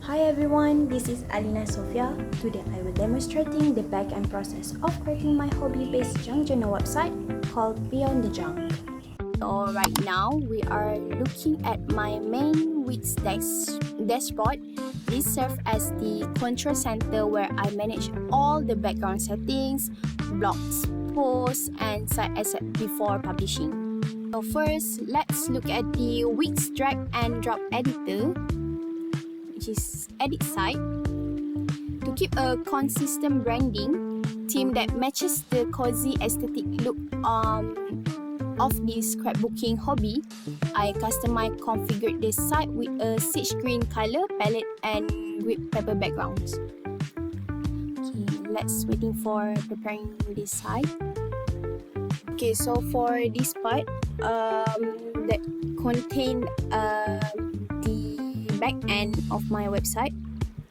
Hi everyone, this is ALINA SOFIA. Today I will demonstrating the back-end process of creating my hobby-based junk journal website called Beyond the Junk. So right now we are looking at my main Wix dashboard. This serves as the control center where I manage all the background settings, blogs, posts, and site assets before publishing. So first, let's look at the Wix drag and drop editor, which is edit site. To keep a consistent branding theme that matches the cozy aesthetic look of this scrapbooking hobby, I configured this site with a sage green color palette and grid paper backgrounds. Okay, let's waiting for preparing this site. Okay, so for this part that contain the back end of my website.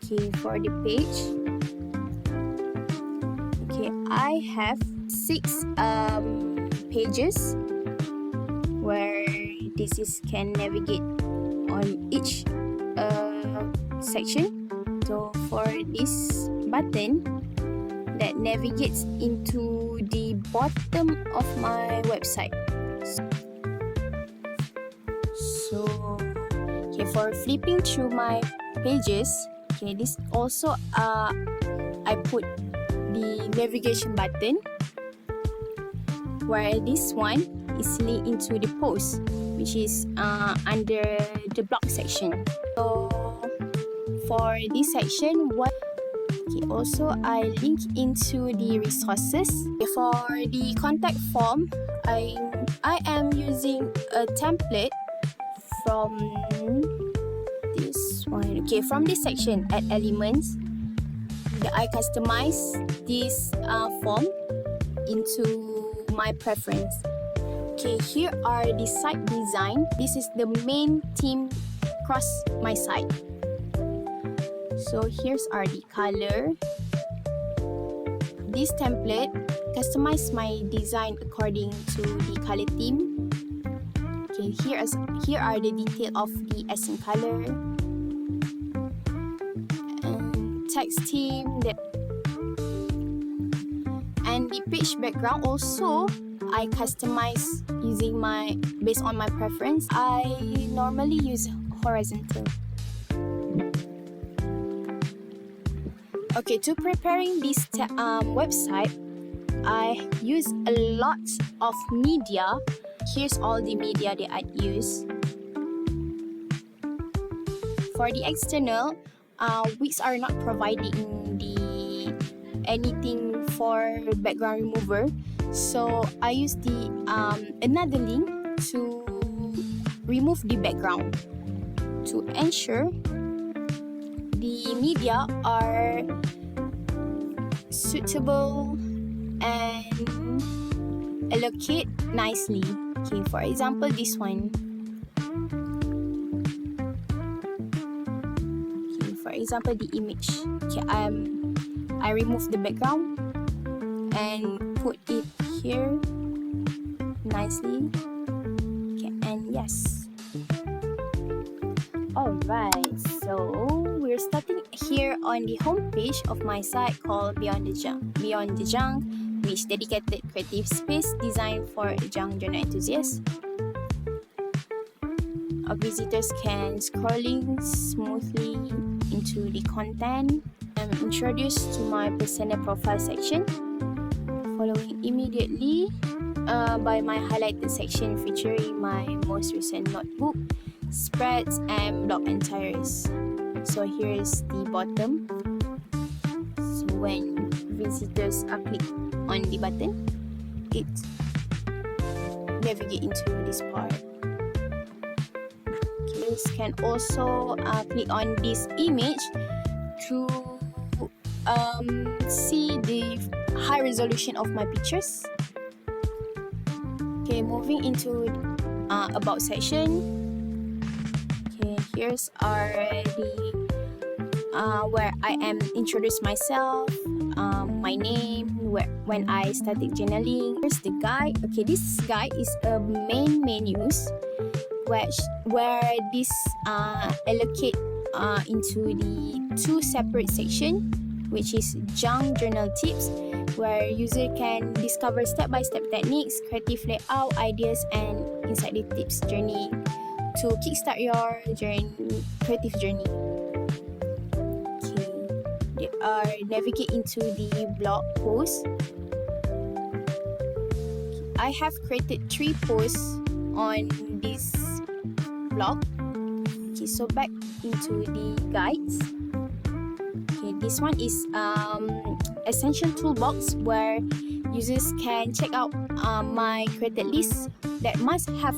Okay, for the page, okay, I have 6 pages where can navigate on each section. So for this button that navigates into the bottom of my website. So okay, for flipping through my pages, okay, this also I put the navigation button where this one is linked into the post, which is under the blog section. So for this section, also I link into the resources. Okay, for the contact form, I am using a template from this one. Okay, from this section at elements, I customize this form into my preference. Okay, here are the site design. This is the main theme across my site. So here's are the color. This template customize my design according to the color theme. Okay, here are the detail of the accent color and text theme and the page background. Also, I customize based on my preference. I normally use horizontal. Okay, to preparing this website, I use a lot of media. Here's all the media that I use. For the external, Wix are not providing anything for background remover, so I use the another link to remove the background to ensure the media are suitable and allocate nicely. Okay, for example, this one. Okay, for example, the image. Okay, I remove the background and put it here nicely. Okay, and yes. Alright, so we're starting here on the home page of my site called Beyond the Junk, which dedicated creative space designed for junk journal enthusiasts. Our visitors can scrolling smoothly into the content. I'm introduced to my personal profile section, following immediately by my highlighted section featuring my most recent notebook, spreads, and blog entries. So here's the bottom. So when visitors click on the button, it navigate into this part. Okay, can also click on this image to see the high resolution of my pictures. Okay, moving into about section. Okay, here's are the where I am introduce myself, my name, when I started journaling. Here's the guide. Okay, this guide is a main menus where this allocate into the two separate sections, which is junk journal tips, where user can discover step-by-step techniques, creative layout ideas, and inside the tips journey to kickstart your creative journey. Okay, they are navigate into the blog post. I have created 3 posts on this blog. Okay, so back into the guides. Okay, this one is essential toolbox where users can check out my created list that must have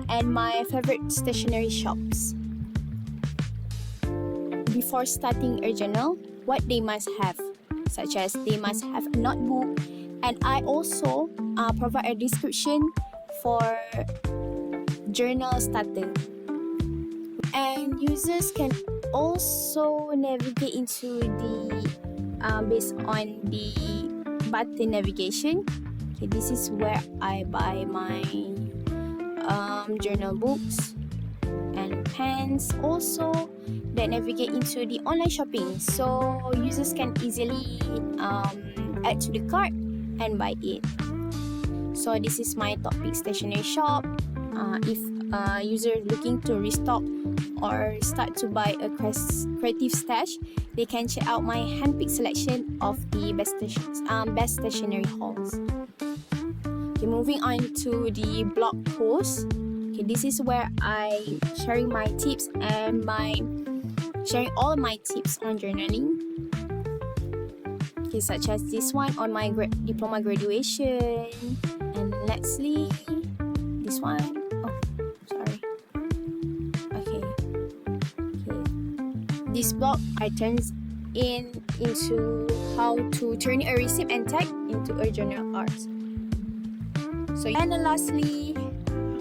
and my favorite stationery shops. Before starting a journal, what they must have, such as they must have a notebook, and I also provide a description for journal starter. And users can also navigate into the based on the button navigation. Okay, this is where I buy my journal books and pens. Also, that navigate into the online shopping, so users can easily add to the cart and buy it. So this is my top pick stationery shop. If user looking to restock or start to buy a creative stash, they can check out my handpicked selection of the best stationery hauls. Okay, moving on to the blog post. Okay, this is where I sharing my tips and sharing all my tips on journaling. Okay, such as this one on my diploma graduation, and lastly this one. This blog I turns into how to turn a receipt and tag into a journal art. So, and lastly,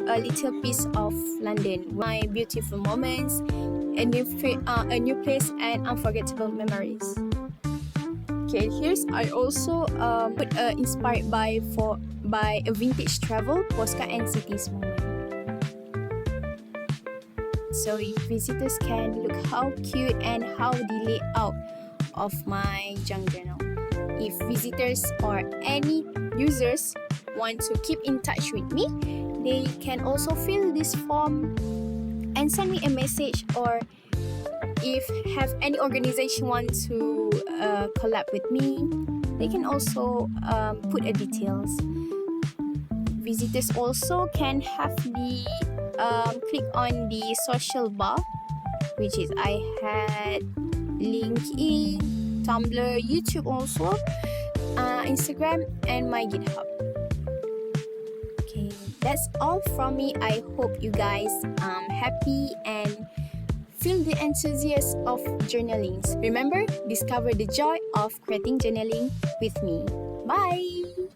a little piece of London, my beautiful moments, a new place, and unforgettable memories. Okay, here's I also put inspired by a vintage travel postcard and cities moment. So visitors can look how cute and how the layout of my junk journal. If visitors or any users want to keep in touch with me, they can also fill this form and send me a message, or if have any organization want to collab with me, they can also put a details. Visitors also can have the click on the social bar, which is I had LinkedIn, Tumblr, YouTube also, Instagram, and my GitHub. Okay, that's all from me. I hope you guys happy and feel the enthusiasm of journaling. Remember, discover the joy of creating journaling with me. Bye!